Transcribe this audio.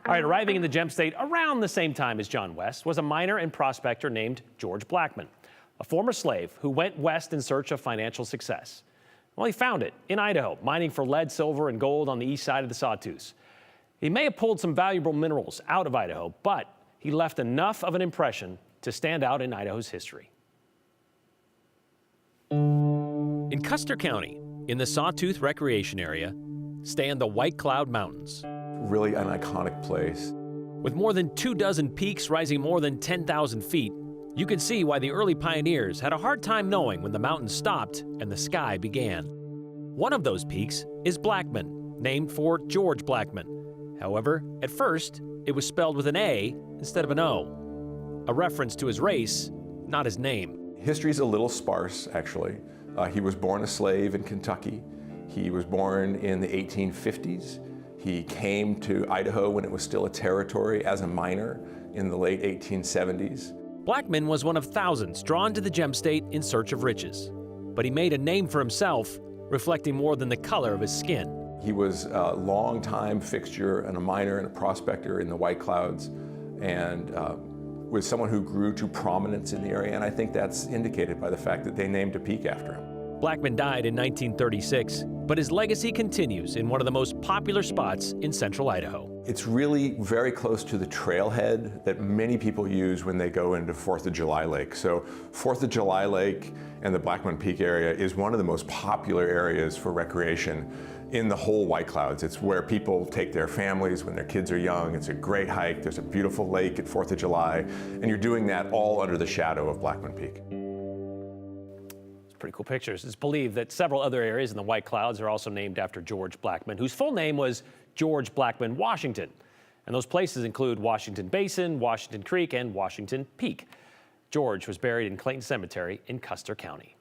All right, arriving in the gem state around the same time as John West was a miner and prospector named George Blackmon, a former slave who went west in search of financial success. Well, he found it in Idaho, mining for lead, silver, and gold on the east side of the Sawtooth. He may have pulled some valuable minerals out of Idaho, but he left enough of an impression to stand out in Idaho's history. In Custer County, in the Sawtooth Recreation Area, stand the White Cloud Mountains. Really an iconic place. With more than 24 peaks rising more than 10,000 feet, you can see why the early pioneers had a hard time knowing when the mountains stopped and the sky began. One of those peaks is Blackmon, named for George Blackmon. However, at first, it was spelled with an A instead of an O, a reference to his race, not his name. History's a little sparse, actually. He was born a slave in Kentucky. He was born in the 1850s. He came to Idaho when it was still a territory as a miner in the late 1870s. Blackmon was one of thousands drawn to the gem state in search of riches. But he made a name for himself, reflecting more than the color of his skin. He was a long-time fixture and a miner and a prospector in the White Clouds, and was someone who grew to prominence in the area, and I think that's indicated by the fact that they named a peak after him. Blackmon died in 1936, but his legacy continues in one of the most popular spots in central Idaho. It's really very close to the trailhead that many people use when they go into 4th of July Lake. So 4th of July Lake and the Blackmon Peak area is one of the most popular areas for recreation in the whole White Clouds. It's where people take their families when their kids are young. It's a great hike. There's a beautiful lake at 4th of July, and you're doing that all under the shadow of Blackmon Peak. Pretty cool pictures. It's believed that several other areas in the White Clouds are also named after George Blackmon, whose full name was George Blackmon, Washington. And those places include Washington Basin, Washington Creek, and Washington Peak. George was buried in Clayton Cemetery in Custer County.